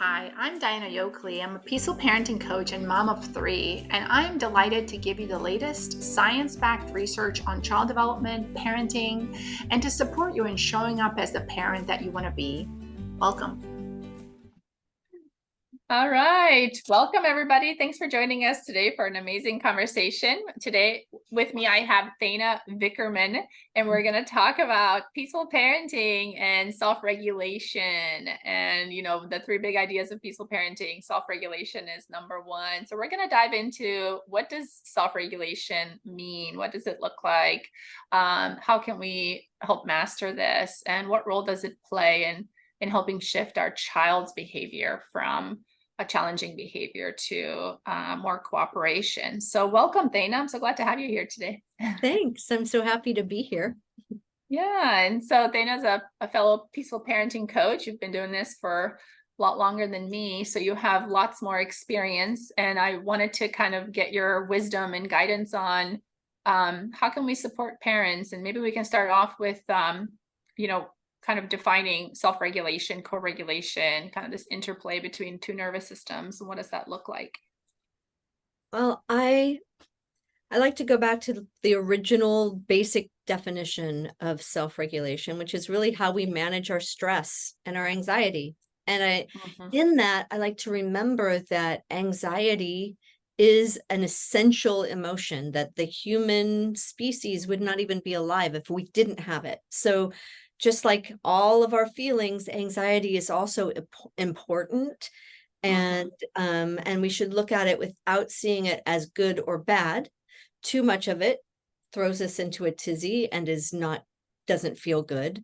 Hi, I'm Diana Yoakley. I'm a peaceful parenting coach and mom of three, and I'm delighted to give you the latest science backed research on child development, parenting, and to support you in showing up as the parent that you want to be. Welcome. All right. Welcome, everybody. Thanks for joining us today for an amazing conversation. Today with me, I have Thanna Vickerman, and we're going to talk about peaceful parenting and self-regulation. And, the three big ideas of peaceful parenting. Self-regulation is number one. So we're going to dive into what does self-regulation mean? What does it look like? How can we help master this? And what role does it play in helping shift our child's behavior from a challenging behavior to more cooperation. So welcome, Thanna. I'm so glad to have you here today. Thanks. I'm so happy to be here. Yeah, and so Thanna's a fellow peaceful parenting coach. You've been doing this for a lot longer than me, so you have lots more experience. And I wanted to kind of get your wisdom and guidance on how can we support parents, and maybe we can start off with kind of defining self-regulation, co-regulation, kind of this interplay between two nervous systems. And what does that look like? Well, I like to go back to the original basic definition of self-regulation, which is really how we manage our stress and our anxiety. And in that, I like to remember that anxiety is an essential emotion, that the human species would not even be alive if we didn't have it. So just like all of our feelings, anxiety is also important, and we should look at it without seeing it as good or bad. Too much of it throws us into a tizzy and doesn't feel good.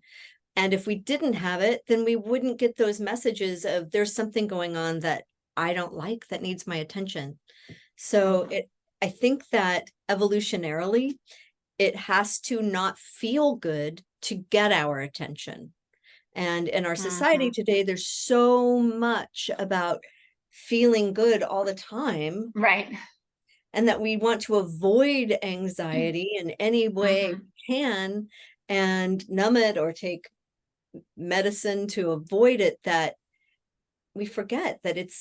And if we didn't have it, then we wouldn't get those messages of there's something going on that I don't like that needs my attention. So I think that evolutionarily, it has to not feel good to get our attention. And in our society today, there's so much about feeling good all the time. Right. And that we want to avoid anxiety in any way we can and numb it or take medicine to avoid it, that we forget that it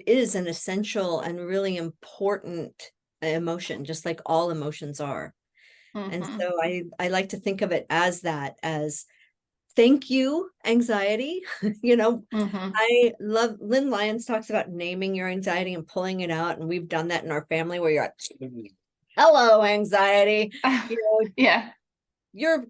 is an essential and really important emotion, just like all emotions are. And so I like to think of it as that, as thank you, anxiety. I love, Lynn Lyons talks about naming your anxiety and pulling it out. And we've done that in our family where you're like, hello, anxiety. Yeah.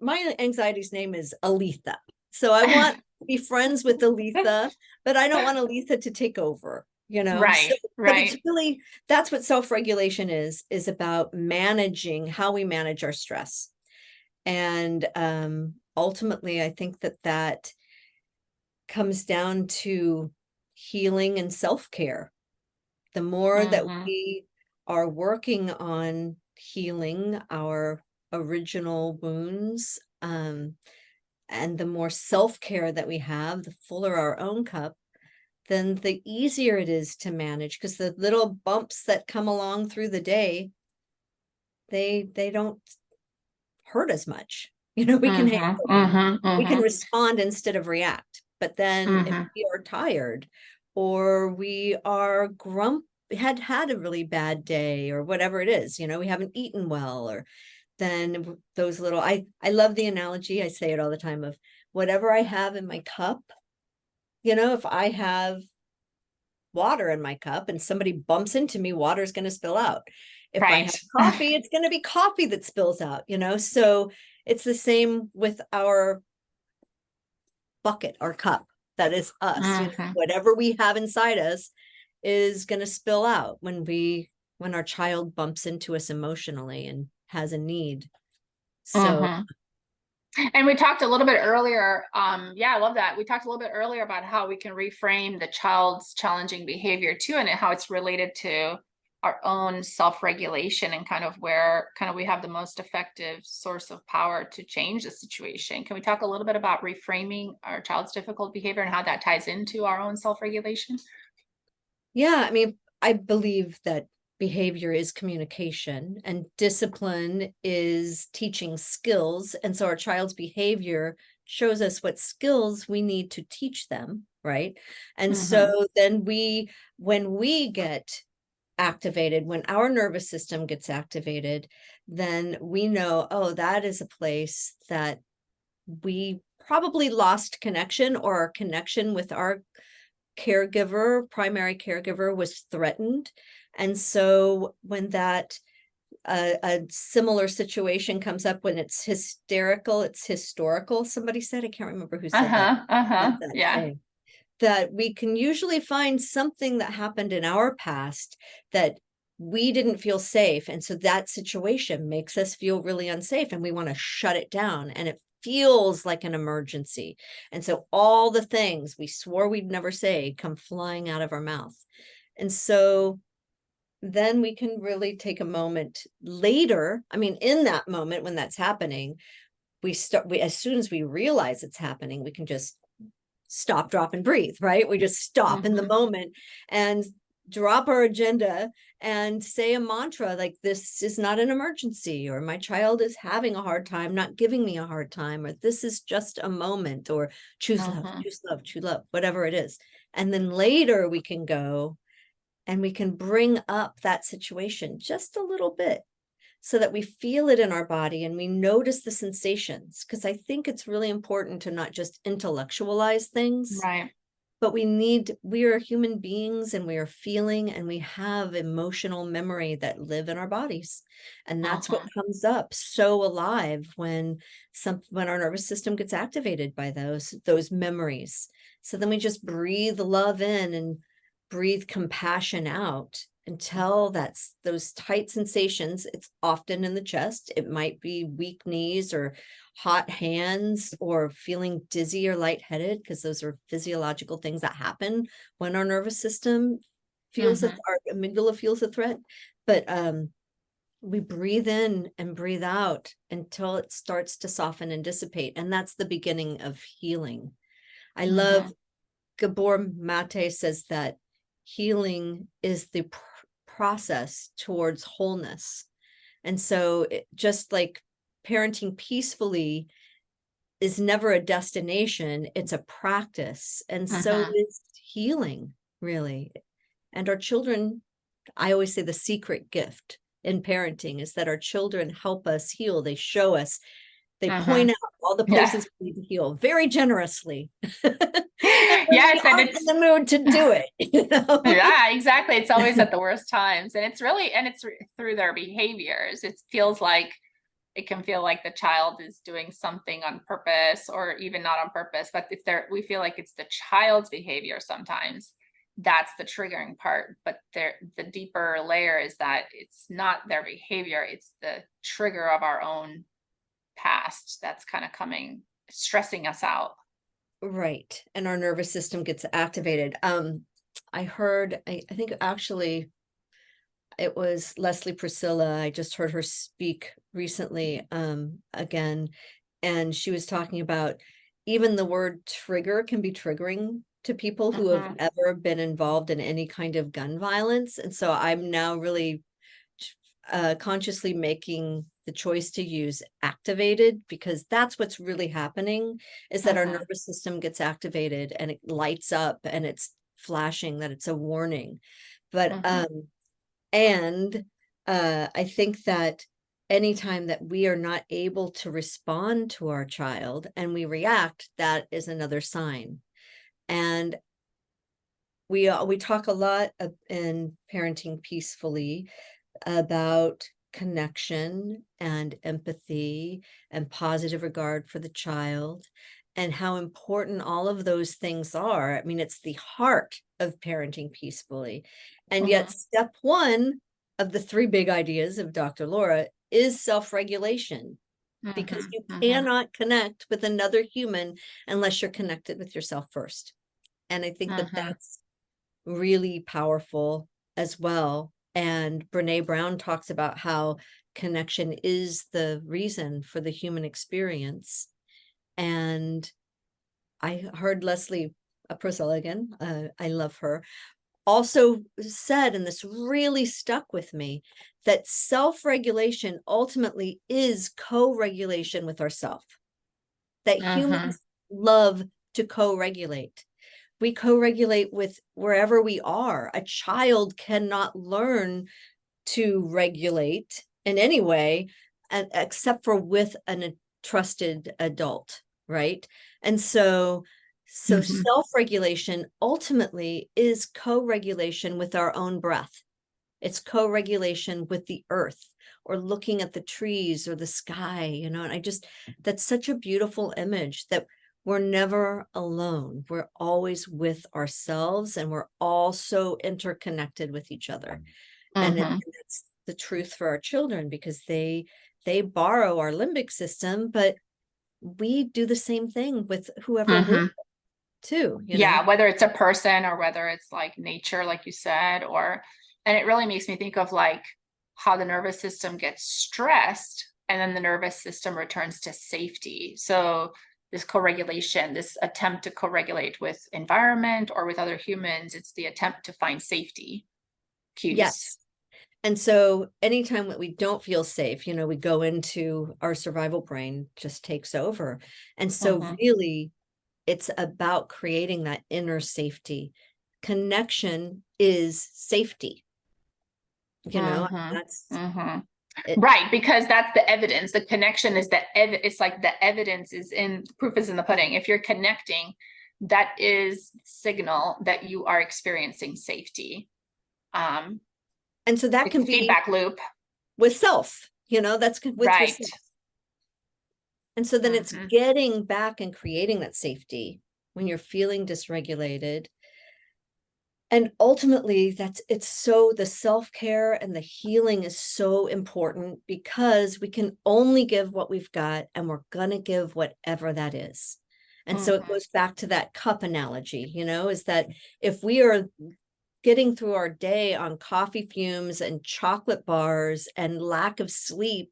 My anxiety's name is Aletha. So I want to be friends with Aletha, but I don't want Aletha to take over. Right. But it's really, that's what self-regulation is about managing how we manage our stress. And ultimately, I think that comes down to healing and self-care. The more that we are working on healing our original wounds, and the more self-care that we have, the fuller our own cup, then the easier it is to manage, because the little bumps that come along through the day, they don't hurt as much. We can we can respond instead of react. But then if we are tired, or we are had a really bad day, or whatever it is, we haven't eaten well, or then those little, I love the analogy, I say it all the time, of whatever I have in my cup. If I have water in my cup and somebody bumps into me, water is going to spill out. If I have coffee, it's going to be coffee that spills out, So it's the same with our bucket, our cup, that is us. Whatever we have inside us is going to spill out when our child bumps into us emotionally and has a need. So and we talked a little bit earlier, I love that. We talked a little bit earlier about how we can reframe the child's challenging behavior too, and how it's related to our own self-regulation, and kind of where we have the most effective source of power to change the situation. Can we talk a little bit about reframing our child's difficult behavior and how that ties into our own self-regulation? Yeah, I believe that behavior is communication, and discipline is teaching skills. And so our child's behavior shows us what skills we need to teach them. right? And so then when we get activated, when our nervous system gets activated, then we know, oh, that is a place that we probably lost connection, or our connection with our caregiver, primary caregiver, was threatened. And so when that a similar situation comes up, when it's hysterical, it's historical. Somebody said, I can't remember who said that Yeah. saying, that we can usually find something that happened in our past that we didn't feel safe. And so that situation makes us feel really unsafe, and we want to shut it down. And it feels like an emergency. And so all the things we swore we'd never say come flying out of our mouth. And so then we can really take a moment later. I mean, in that moment when that's happening, as soon as we realize it's happening, we can just stop, drop, and breathe, right? We just stop in the moment and drop our agenda and say a mantra like, this is not an emergency, or my child is having a hard time, not giving me a hard time, or this is just a moment, or choose love, choose love, choose love, whatever it is. And then later we can go and we can bring up that situation just a little bit, so that we feel it in our body and we notice the sensations. Because I think it's really important to not just intellectualize things, Right. but we are human beings, and we are feeling, and we have emotional memory that live in our bodies. And that's what comes up so alive when our nervous system gets activated by those memories. So then we just breathe love in and breathe compassion out, until that's those tight sensations. It's often in the chest. It might be weak knees, or hot hands, or feeling dizzy or lightheaded, because those are physiological things that happen when our nervous system feels our amygdala feels a threat. But we breathe in and breathe out until it starts to soften and dissipate. And that's the beginning of healing. I love Gabor Mate says that healing is the process towards wholeness. And so just like parenting peacefully is never a destination, it's a practice. And so is healing, really. And our children, I always say the secret gift in parenting is that our children help us heal. They show us, they point out all the places we need to heal very generously. Yes, and it's in the mood to do it. You know? Yeah, exactly. It's always at the worst times, and it's through their behaviors. It feels like it can feel like the child is doing something on purpose, or even not on purpose. But if we feel like it's the child's behavior, sometimes that's the triggering part. But the deeper layer is that it's not their behavior; it's the trigger of our own past that's kind of stressing us out. Right. And our nervous system gets activated. I heard, I think actually it was Leslie Priscilla. I just heard her speak recently again. And she was talking about even the word trigger can be triggering to people who have ever been involved in any kind of gun violence. And so I'm now really consciously making the choice to use activated, because that's what's really happening, is that our nervous system gets activated and it lights up and it's flashing that it's a warning. But I think that anytime that we are not able to respond to our child and we react, that is another sign. And we talk a lot in Parenting Peacefully about connection and empathy and positive regard for the child, and how important all of those things are. I mean, it's the heart of Parenting Peacefully. And yet step one of the 3 big ideas of Dr. Laura is self-regulation, because you cannot connect with another human unless you're connected with yourself first. And I think that that's really powerful as well. And Brene Brown talks about how connection is the reason for the human experience. And I heard Leslie Priscilla again, I love her, also said, and this really stuck with me, that self-regulation ultimately is co-regulation with ourself. That humans love to co-regulate. We co-regulate with wherever we are. A child cannot learn to regulate in any way, except for with a trusted adult, right? And so self-regulation ultimately is co-regulation with our own breath. It's co-regulation with the earth, or looking at the trees or the sky, and that's such a beautiful image that we're never alone. We're always with ourselves, and we're all so interconnected with each other. And it's the truth for our children, because they borrow our limbic system, but we do the same thing with whoever we're with too, Yeah, whether it's a person or whether it's like nature, like you said, and it really makes me think of like how the nervous system gets stressed and then the nervous system returns to safety. So this co-regulation, this attempt to co-regulate with environment or with other humans, it's the attempt to find safety cues. Yes. And so anytime that we don't feel safe, we go into our survival brain just takes over. And so really, it's about creating that inner safety. Connection is safety. That's right, because that's the evidence. The connection is it's like the evidence is proof is in the pudding. If you're connecting, that is signal that you are experiencing safety. And so that can be feedback loop with self, that's with right. yourself. And so then it's getting back and creating that safety when you're feeling dysregulated. And ultimately, the self-care and the healing is so important, because we can only give what we've got, and we're going to give whatever that is. And so it goes back to that cup analogy, is that if we are getting through our day on coffee fumes and chocolate bars and lack of sleep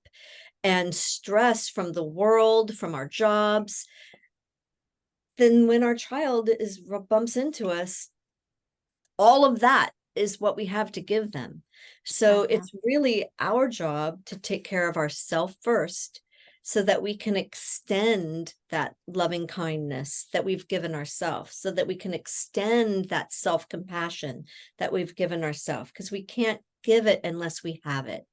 and stress from the world, from our jobs, then when our child bumps into us, all of that is what we have to give them. So it's really our job to take care of ourselves first, so that we can extend that loving kindness that we've given ourselves, so that we can extend that self-compassion that we've given ourselves, because we can't give it unless we have it.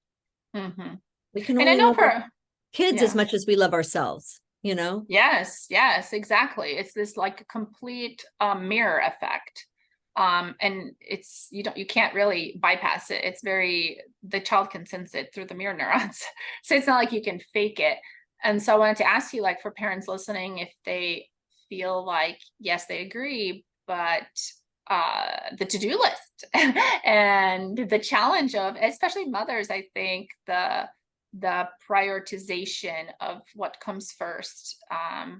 We can only love our kids as much as we love ourselves, Yes, exactly. It's this like a complete mirror effect. And it's, you can't really bypass it. It's the child can sense it through the mirror neurons. So it's not like you can fake it. And so I wanted to ask you, like, for parents listening, if they feel like, yes, they agree, but the to-do list and the challenge of, especially mothers, I think the prioritization of what comes first, I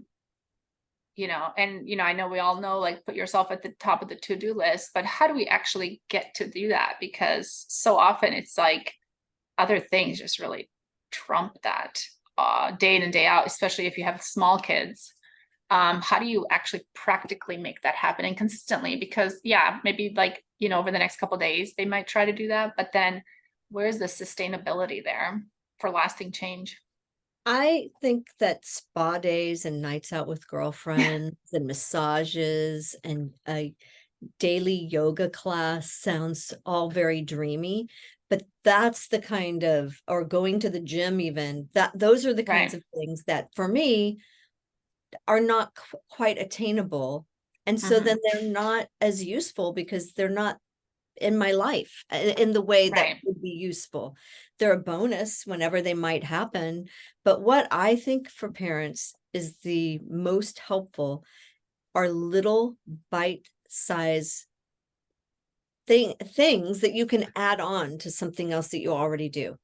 know we all know, like, put yourself at the top of the to-do list, but how do we actually get to do that? Because so often it's like other things just really trump that day in and day out, especially if you have small kids. How do you actually practically make that happen and consistently? Because maybe like, over the next couple of days, they might try to do that, but then where's the sustainability there for lasting change? I think that spa days and nights out with girlfriends and massages and a daily yoga class sounds all very dreamy, but that's the kind of, or going to the gym even, those are the kinds of things that for me are not quite attainable. And so then they're not as useful, because they're not in my life in the way that would be useful. They're a bonus whenever they might happen. But what I think for parents is the most helpful are little bite-size things that you can add on to something else that you already do.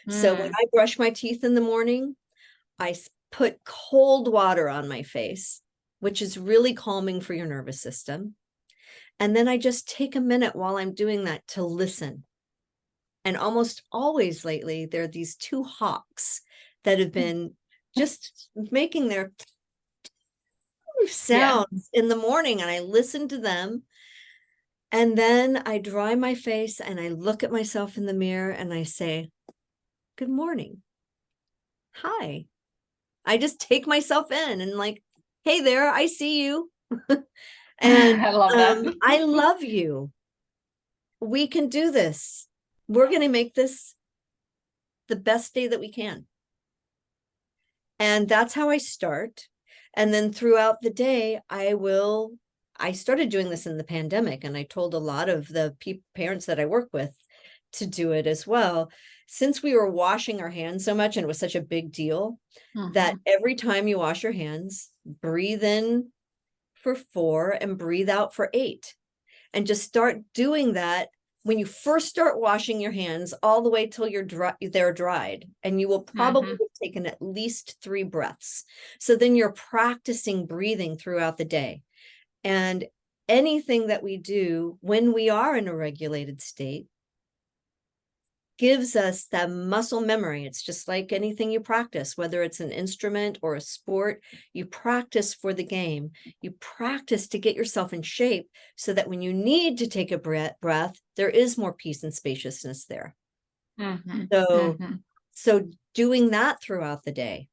So when I brush my teeth in the morning, I put cold water on my face, which is really calming for your nervous system. And then I just take a minute while I'm doing that to listen. And almost always lately, there are these two hawks that have been just making their sounds in the morning, and I listen to them. And then I dry my face and I look at myself in the mirror and I say, good morning. Hi. I just take myself in and like, hey there, I see you. And I love that. I love you. We can do this. We're going to make this the best day that we can. And that's how I start. And then throughout the day, I started doing this in the pandemic, and I told a lot of the parents that I work with to do it as well. Since we were washing our hands so much and it was such a big deal, that every time you wash your hands, breathe in for 4 and breathe out for 8. And just start doing that when you first start washing your hands all the way till they're dried. And you will probably have taken at least 3 breaths. So then you're practicing breathing throughout the day. And anything that we do when we are in a regulated state gives us that muscle memory. It's just like anything you practice, whether it's an instrument or a sport, you practice for the game. You practice to get yourself in shape so that when you need to take a breath, there is more peace and spaciousness there. So doing that throughout the day,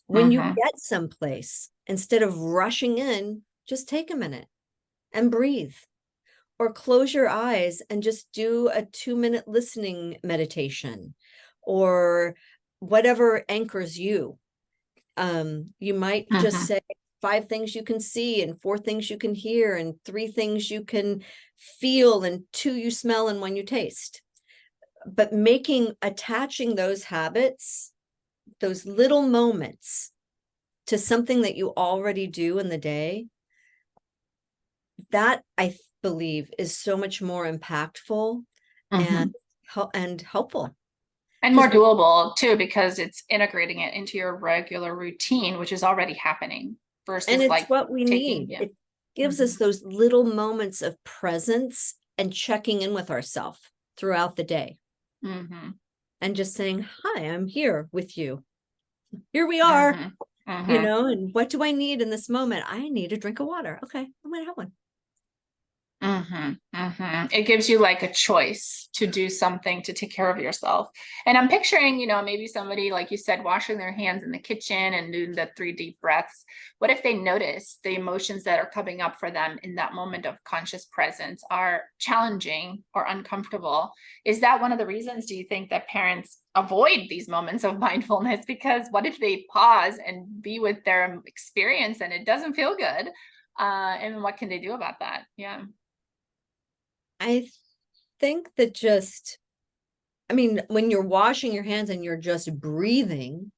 when you get someplace, instead of rushing in, just take a minute and breathe. Or close your eyes and just do a 2-minute listening meditation, or whatever anchors you. You might just say 5 things you can see, and 4 things you can hear, and 3 things you can feel, and 2 you smell, and 1 you taste. But attaching those habits, those little moments, to something that you already do in the day, that I believe is so much more impactful and helpful. And more doable too, because it's integrating it into your regular routine, which is already happening versus and it's like what we need. Yeah. It gives us those little moments of presence and checking in with ourselves throughout the day. And just saying, hi, I'm here with you. Here we are, and what do I need in this moment? I need a drink of water. Okay, I'm going to have one. It gives you like a choice to do something to take care of yourself. And I'm picturing, maybe somebody, like you said, washing their hands in the kitchen and doing the 3 deep breaths. What if they notice the emotions that are coming up for them in that moment of conscious presence are challenging or uncomfortable? Is that one of the reasons, do you think, that parents avoid these moments of mindfulness? Because what if they pause and be with their experience and it doesn't feel good? And what can they do about that? Yeah. I think that when you're washing your hands and you're just breathing,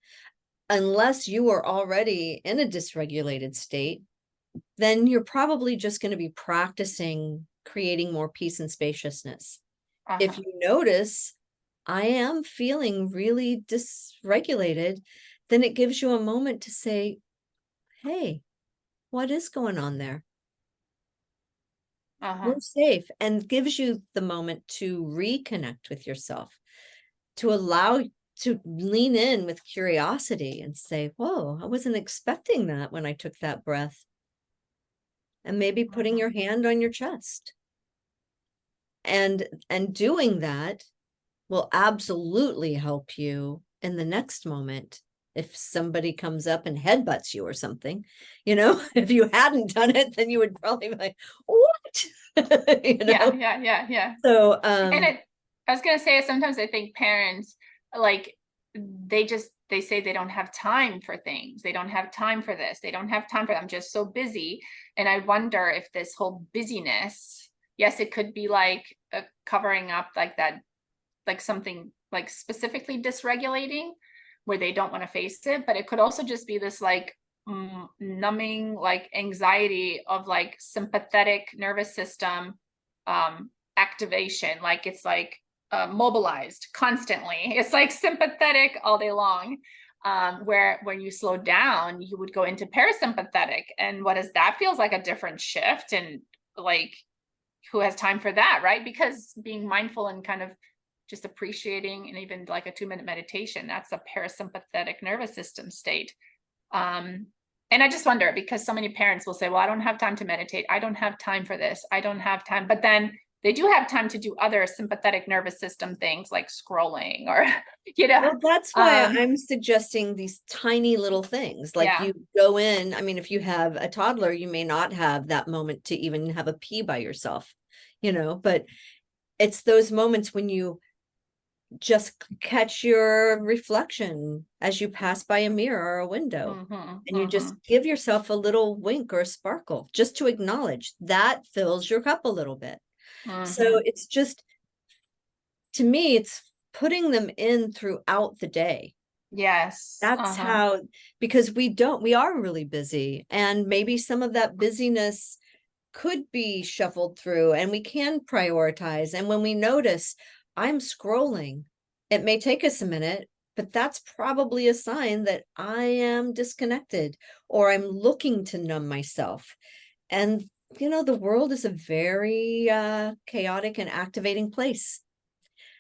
unless you are already in a dysregulated state, then you're probably just going to be practicing creating more peace and spaciousness. If you notice, I am feeling really dysregulated, then it gives you a moment to say, hey, what is going on there? We're safe, and gives you the moment to reconnect with yourself, to lean in with curiosity and say, whoa, I wasn't expecting that when I took that breath. And maybe putting your hand on your chest. And doing that will absolutely help you in the next moment. If somebody comes up and headbutts you or something, if you hadn't done it, then you would probably be like, what? Yeah. So, and I was going to say, sometimes I think parents, like, they say they don't have time for things. They don't have time for this. They don't have time for that. I'm just so busy. And I wonder if this whole busyness, yes, it could be like covering up like that, like something like specifically dysregulating where they don't want to face it, but it could also just be this like numbing, like anxiety of like sympathetic nervous system activation. Like it's like mobilized constantly. It's like sympathetic all day long. Where when you slow down, you would go into parasympathetic. And what is that? Feels like a different shift. And like, who has time for that, right? Because being mindful and kind of just appreciating, and even like a 2-minute meditation, that's a parasympathetic nervous system state. And I just wonder, because so many parents will say, well, I don't have time to meditate. I don't have time for this. I don't have time. But then they do have time to do other sympathetic nervous system things like scrolling or, you know. Well, that's why I'm suggesting these tiny little things. Like Yeah. you go in, I mean, if you have a toddler, you may not have that moment to even have a pee by yourself, but it's those moments when you just catch your reflection as you pass by a mirror or a window, and you just give yourself a little wink or a sparkle just to acknowledge that fills your cup a little bit. So it's just, to me, it's putting them in throughout the day. Yes. That's how, because we are really busy, and maybe some of that busyness could be shuffled through, and we can prioritize. And when we notice I'm scrolling, it may take us a minute, but that's probably a sign that I am disconnected, or I'm looking to numb myself. And the world is a very chaotic and activating place.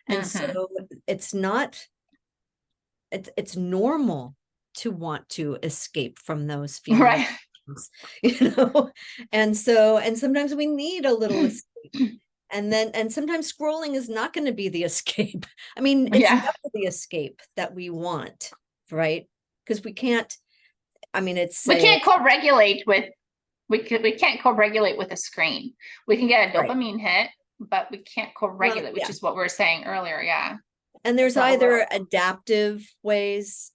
And so it's normal to want to escape from those feelings. Right. And sometimes we need a little escape. And sometimes scrolling is not going to be the escape. I mean, it's never the escape that we want, right? Because we can't, I mean, we can't co-regulate with a screen. We can get a dopamine hit, but we can't co-regulate, which is what we were saying earlier. Yeah. And there's either adaptive ways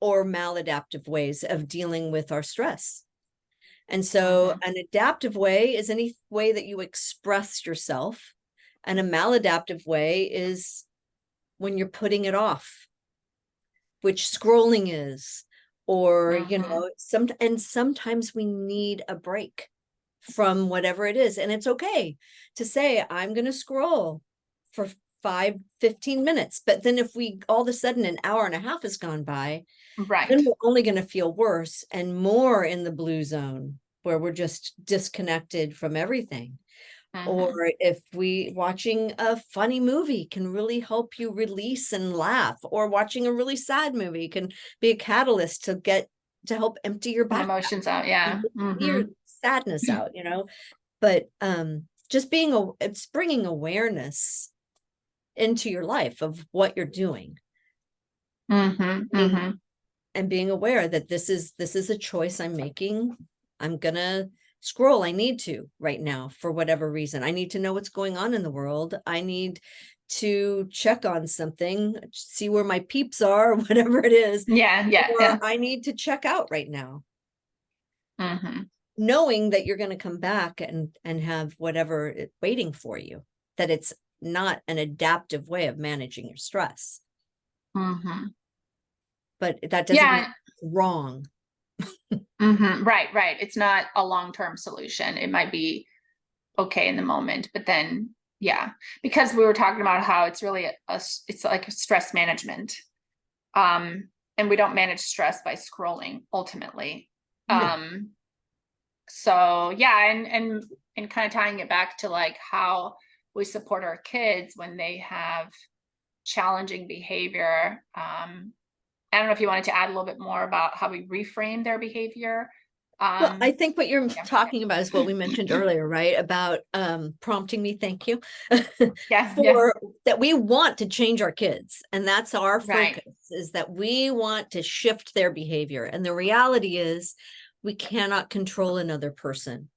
or maladaptive ways of dealing with our stress. And so an adaptive way is any way that you express yourself. And a maladaptive way is when you're putting it off, which scrolling is, or, sometimes we need a break from whatever it is. And it's okay to say, I'm going to scroll for 15 minutes. But then if we all of a sudden an hour and a half has gone by, then we're only going to feel worse and more in the blue zone, where we're just disconnected from everything. Or if watching a funny movie can really help you release and laugh, or watching a really sad movie can be a catalyst to help empty your back emotions out. Yeah. Your sadness out, but just it's bringing awareness into your life of what you're doing. And being aware that this is a choice I'm making. I'm gonna scroll. I need to right now for whatever reason. I need to know what's going on in the world. I need to check on something, see where my peeps are, whatever it is. Or I need to check out right now. Knowing that you're going to come back and have whatever waiting for you, that it's not an adaptive way of managing your stress. But that doesn't mean it's wrong. Right. It's not a long-term solution. It might be okay in the moment, but then, because we were talking about how it's really it's like a stress management. And we don't manage stress by scrolling ultimately. No. So and kind of tying it back to like how we support our kids when they have challenging behavior. I don't know if you wanted to add a little bit more about how we reframe their behavior. Well, I think what you're talking about is what we mentioned earlier, right? About prompting me, thank you, that we want to change our kids. And that's our focus, is that we want to shift their behavior. And the reality is we cannot control another person.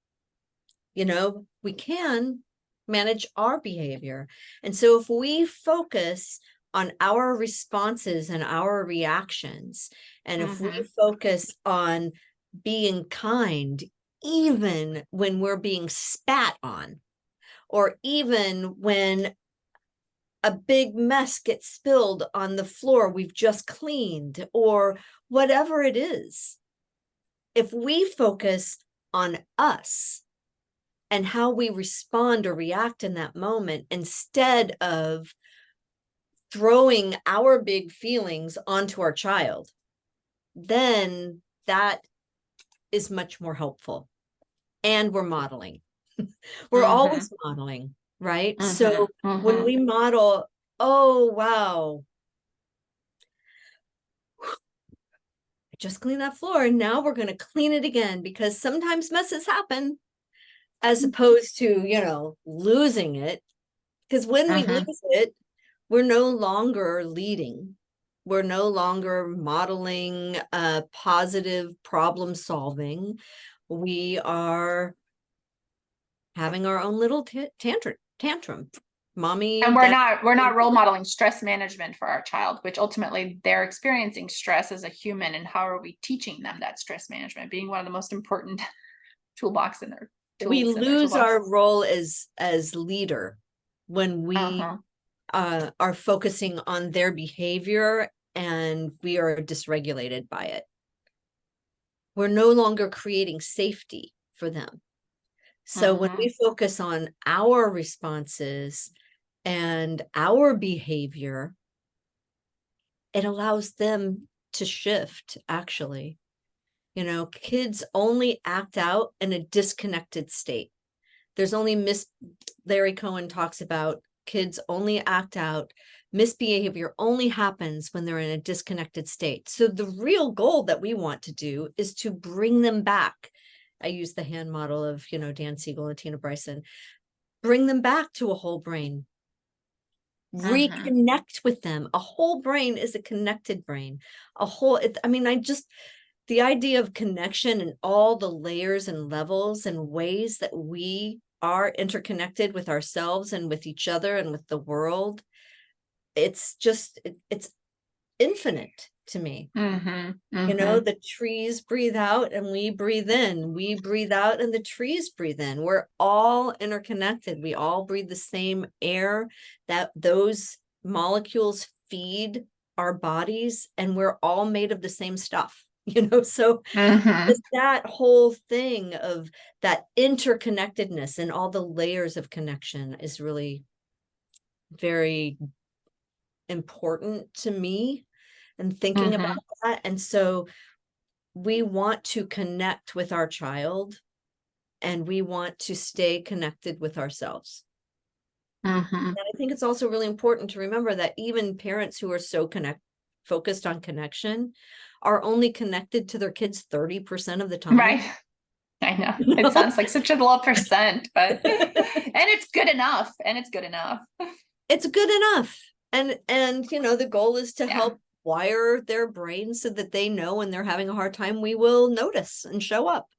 We can manage our behavior. And so if we focus on our responses and our reactions, and if we focus on being kind, even when we're being spat on, or even when a big mess gets spilled on the floor we've just cleaned, or whatever it is, if we focus on us and how we respond or react in that moment, instead of throwing our big feelings onto our child, then that is much more helpful. And we're modeling. We're always modeling, right? So when we model, oh, wow, I just cleaned that floor and now we're going to clean it again, because sometimes messes happen. as opposed to, losing it. Because when we lose it, we're no longer leading. We're no longer modeling positive problem solving. We are having our own little tantrum. Mommy And we're not role modeling stress management for our child, which ultimately they're experiencing stress as a human. And how are we teaching them that stress management being one of the most important toolbox in their we tools in their lose toolbox? our role as leader when we are focusing on their behavior and we are dysregulated by it. We're no longer creating safety for them. So when we focus on our responses and our behavior, it allows them to shift, actually. Kids only act out in a disconnected state. There's only Larry Cohen talks about kids only act out. Misbehavior only happens when they're in a disconnected state. So the real goal that we want to do is to bring them back. I use the hand model of, Dan Siegel and Tina Bryson. Bring them back to a whole brain. Reconnect with them. A whole brain is a connected brain. The idea of connection and all the layers and levels and ways that we are interconnected with ourselves and with each other and with the world, it's infinite to me. The trees breathe out and we breathe in. We breathe out and the trees breathe in. We're all interconnected. We all breathe the same air, that those molecules feed our bodies, and we're all made of the same stuff. So that whole thing of that interconnectedness and all the layers of connection is really very important to me, and thinking about that. And so we want to connect with our child, and we want to stay connected with ourselves. And I think it's also really important to remember that even parents who are so focused on connection are only connected to their kids 30% of the time. Right. I know. It sounds like such a low percent, but and it's good enough. It's good enough. And the goal is to help wire their brains so that they know when they're having a hard time, we will notice and show up,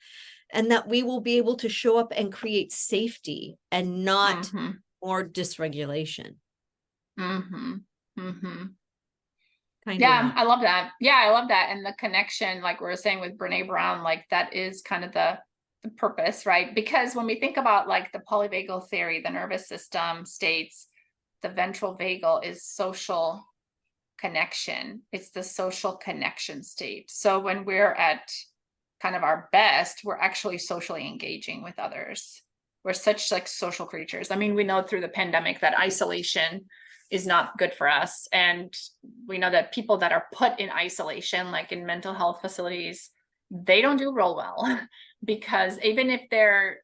and that we will be able to show up and create safety and not more dysregulation. I love that. I love that. And the connection, like we were saying with Brene Brown, like that is kind of the purpose, right? Because when we think about like the polyvagal theory, the nervous system states the ventral vagal is social connection. It's the social connection state. So when we're at kind of our best, we're actually socially engaging with others. We're such like social creatures. I mean, we know through the pandemic that isolation is not good for us. And we know that people that are put in isolation, like in mental health facilities, they don't do real well, because even if they're,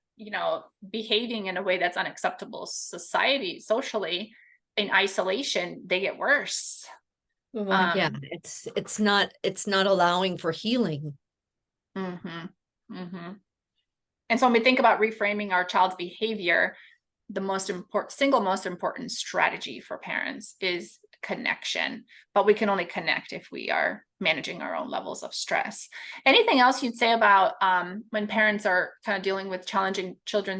behaving in a way that's unacceptable socially, in isolation, they get worse. It's not allowing for healing. And so when we think about reframing our child's behavior, the single most important strategy for parents is connection, but we can only connect if we are managing our own levels of stress. Anything else you'd say about when parents are kind of dealing with challenging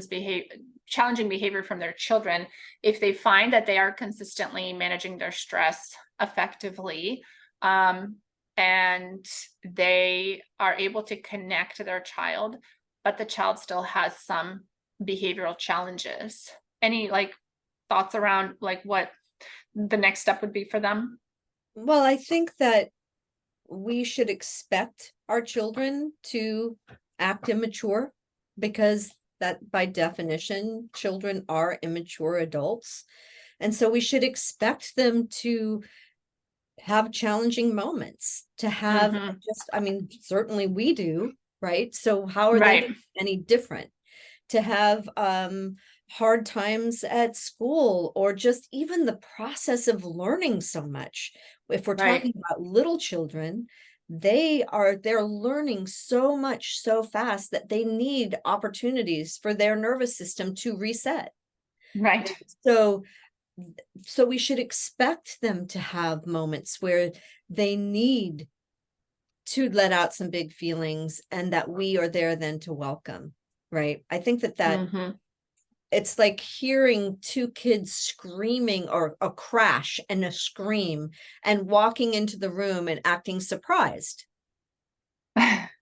behavior from their children, if they find that they are consistently managing their stress effectively, and they are able to connect to their child, but the child still has some behavioral challenges? Any like thoughts around like what the next step would be for them? Well, I think that we should expect our children to act immature, because that by definition, children are immature adults. And so we should expect them to have challenging moments, to have certainly we do, right? So how are they any different? To have hard times at school, or just even the process of learning so much. If we're talking about little children, they're learning so much so fast that they need opportunities for their nervous system to reset. Right. So we should expect them to have moments where they need to let out some big feelings, and that we are there then to welcome, right? I think that Mm-hmm. it's like hearing two kids screaming, or a crash and a scream, and walking into the room and acting surprised,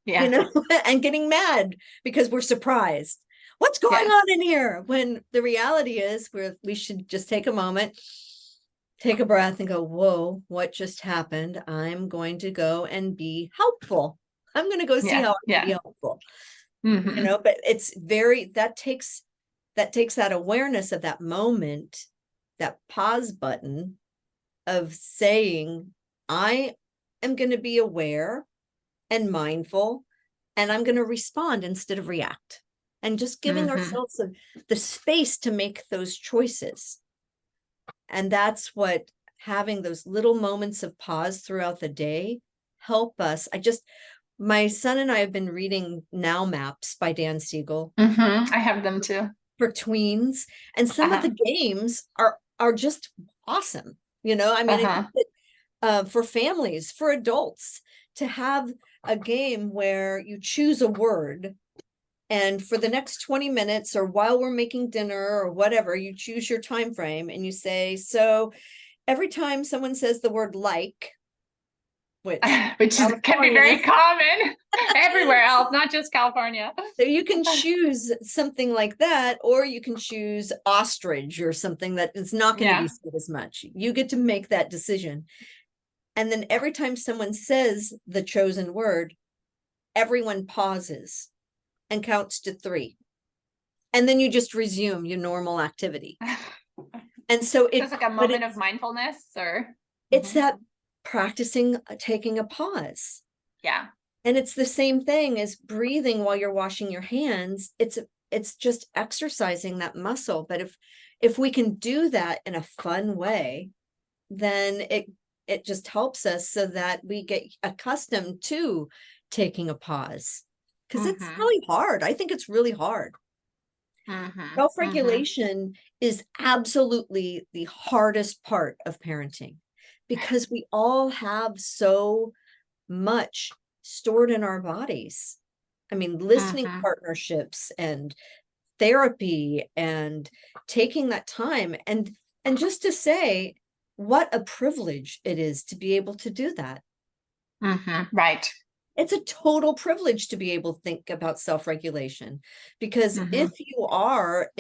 Yeah. and getting mad because we're surprised. What's going Yeah. on in here? When the reality is we should just take a moment, take a breath, and go, whoa, what just happened? I'm going to go and be helpful. I'm going to go see Yeah. how I can be Yeah. helpful. Mm-hmm. But it's that takes that awareness of that moment, that pause button of saying, I am going to be aware and mindful, and I'm going to respond instead of react, and just giving Mm-hmm. ourselves the space to make those choices. And that's what having those little moments of pause throughout the day help us. My son and I have been reading Now Maps by Dan Siegel. Mm-hmm. I have them too. For tweens, and some of Uh-huh. the games are just awesome. I mean, I Uh-huh. think that for families, for adults, to have a game where you choose a word, and for the next 20 minutes, or while we're making dinner or whatever, you choose your time frame, and you say, so every time someone says the word like, which Can be very common everywhere else, not just California. So you can choose something like that, or you can choose ostrich or something that is not going to be said as much. You get to make that decision. And then every time someone says the chosen word, everyone pauses and counts to 3. And then you just resume your normal activity. And so it's like a moment of mindfulness, or it's that practicing taking a pause. Yeah. And it's the same thing as breathing while you're washing your hands. It's just exercising that muscle. But if we can do that in a fun way, then it just helps us so that we get accustomed to taking a pause. Because it's really hard. I think it's really hard. Self-regulation is absolutely the hardest part of parenting, because we all have so much stored in our bodies. I mean, listening partnerships and therapy, and taking that time, and just to say what a privilege it is to be able to do that. Right. It's a total privilege to be able to think about self-regulation, because if you are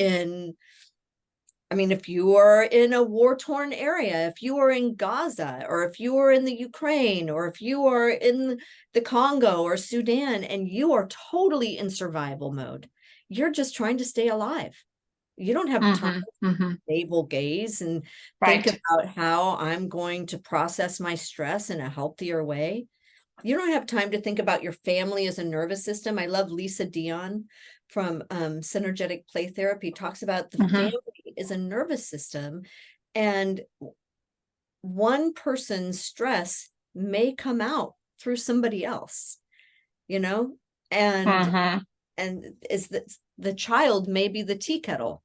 if you are in a war-torn area, if you are in Gaza, or if you are in the Ukraine, or if you are in the Congo or Sudan, and you are totally in survival mode, you're just trying to stay alive. You don't have time to navel gaze and think about how I'm going to process my stress in a healthier way. You don't have time to think about your family as a nervous system. I love Lisa Dion from Synergetic Play Therapy, talks about the family is a nervous system, and one person's stress may come out through somebody else, and is the child may be the tea kettle.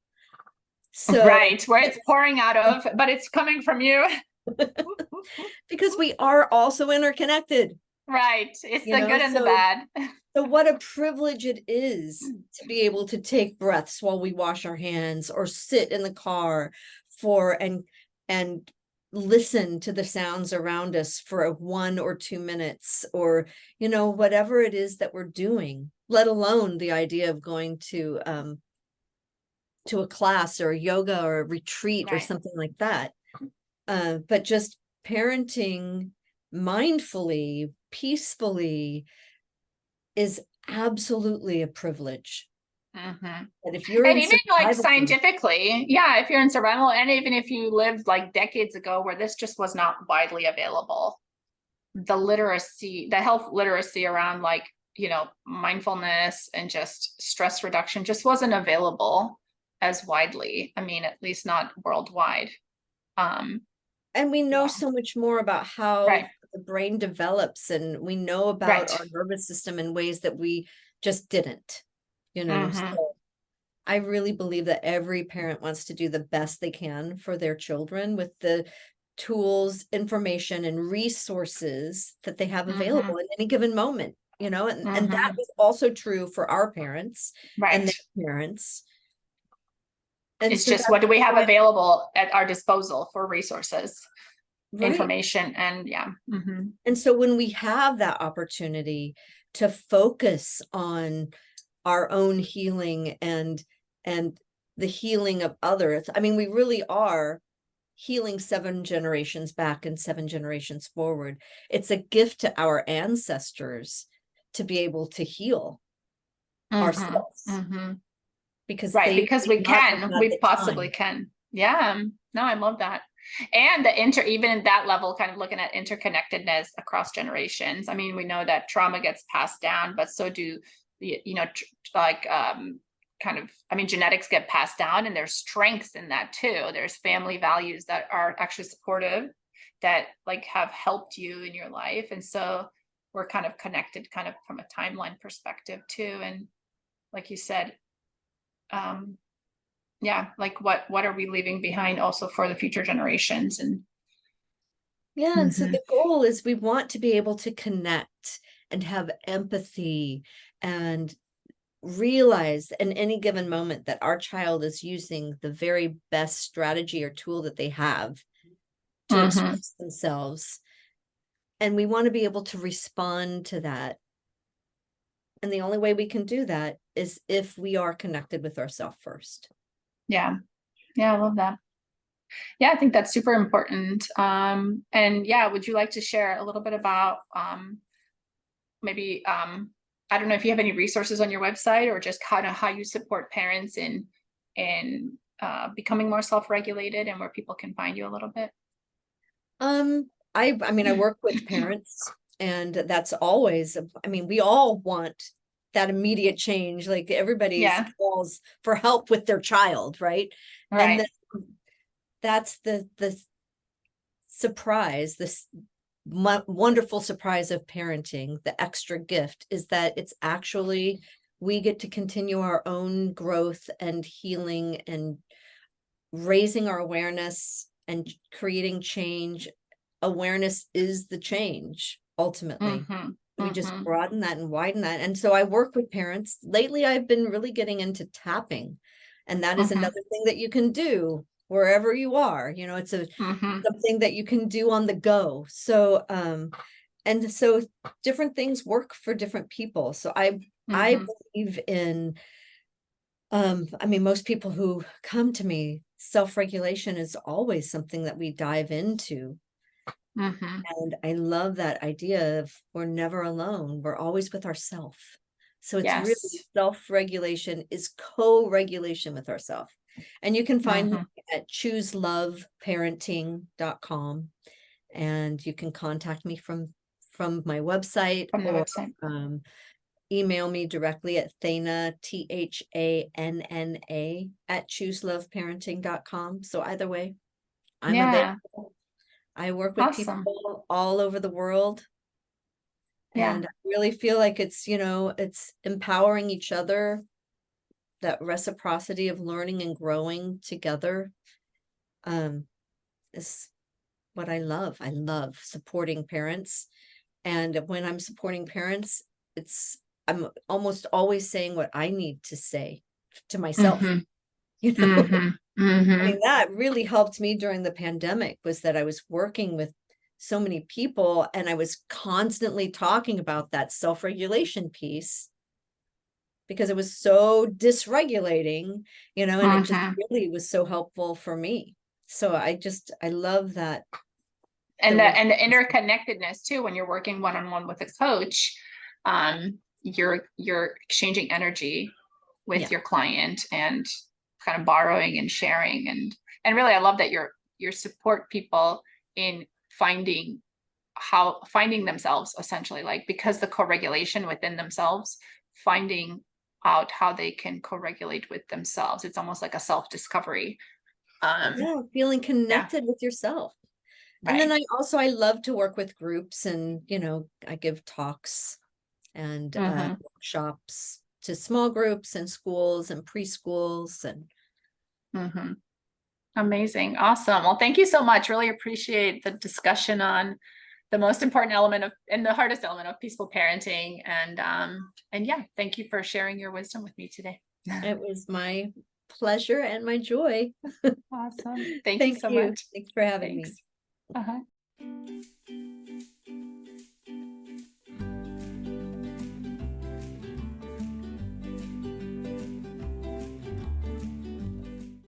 So where it's pouring out of, but it's coming from you. Because we are also interconnected. Right. It's the good and the bad. So what a privilege it is to be able to take breaths while we wash our hands, or sit in the car and listen to the sounds around us for 1 or 2 minutes, or whatever it is that we're doing, let alone the idea of going to a class or yoga or a retreat or something like that. But just parenting mindfully, peacefully, is absolutely a privilege. But if you're and even like scientifically, if you're in survival, and even if you lived like decades ago where this just was not widely available, the health literacy around like, mindfulness and just stress reduction just wasn't available as widely. I mean, at least not worldwide. And we know so much more about how the brain develops, and we know about Right. our nervous system in ways that we just didn't, so I really believe that every parent wants to do the best they can for their children with the tools, information, and resources that they have available at any given moment, and that was also true for our parents and Right. their parents. And It's so just that's what do we have why, available at our disposal for resources, right. information, and And so when we have that opportunity to focus on our own healing and the healing of others, I mean, we really are healing 7 generations back and 7 generations forward. It's a gift to our ancestors to be able to heal ourselves because Right, they because may not have had we the possibly time. can. Yeah. No, I love that. And even at that level, kind of looking at interconnectedness across generations. I mean, we know that trauma gets passed down, but so do kind of, I mean, genetics get passed down, and there's strengths in that too. There's family values that are actually supportive, that like have helped you in your life. And so we're kind of connected kind of from a timeline perspective too. And like you said, yeah, like what are we leaving behind also for the future generations? And Yeah, and so the goal is we want to be able to connect and have empathy and realize in any given moment that our child is using the very best strategy or tool that they have to express themselves. And we want to be able to respond to that. And the only way we can do that is if we are connected with ourselves first. yeah, I love that. Yeah, I think that's super important. And yeah, would you like to share a little bit about maybe I don't know if you have any resources on your website, or just kind of how you support parents in becoming more self-regulated, and where people can find you a little bit? I mean, I work with parents, and that's always, I mean, we all want that immediate change. Like everybody's Yeah, calls for help with their child, right? And right. that's the surprise, this wonderful surprise of parenting. The extra gift is that it's actually, we get to continue our own growth and healing and raising our awareness and creating change. Awareness is the change ultimately. We just broaden that and widen that. And so I work with parents. Lately, I've been really getting into tapping. And that is another thing that you can do wherever you are. It's something that you can do on the go. So and so different things work for different people. So I believe in I mean, most people who come to me, self-regulation is always something that we dive into. And I love that idea of we're never alone. We're always with ourselves. So it's really, Yes. self-regulation is co-regulation with ourselves. And you can find me at chooseloveparenting.com, and you can contact me from my website, From the or website. email me directly at Thanna, THANNA, at chooseloveparenting.com. So either way, I'm Yeah. available. I work with Awesome. people all over the world. Yeah. And I really feel like it's, it's empowering each other, that reciprocity of learning and growing together, is what I love. I love supporting parents. And when I'm supporting parents, I'm almost always saying what I need to say to myself. I mean, that really helped me during the pandemic, was that I was working with so many people, and I was constantly talking about that self-regulation piece because it was so dysregulating, and it just really was so helpful for me. So I love that. And the interconnectedness too, when you're working one-on-one with a coach, you're exchanging energy with your client, and kind of borrowing and sharing, and really I love that you're support people in finding themselves, essentially, like, because the co-regulation within themselves, finding out how they can co-regulate with themselves. It's almost like a self-discovery. Yeah, feeling connected with yourself. And then Right. I love to work with groups, and, I give talks and Mhm. workshops to small groups and schools and preschools. And Mhm. Amazing. Awesome. Well, thank you so much. Really appreciate the discussion on the most important element of and the hardest element of peaceful parenting. And yeah, thank you for sharing your wisdom with me today. it was my pleasure and my joy. Awesome. Thank you Thank so you. much. Thanks for having me. Thanks. Uh-huh.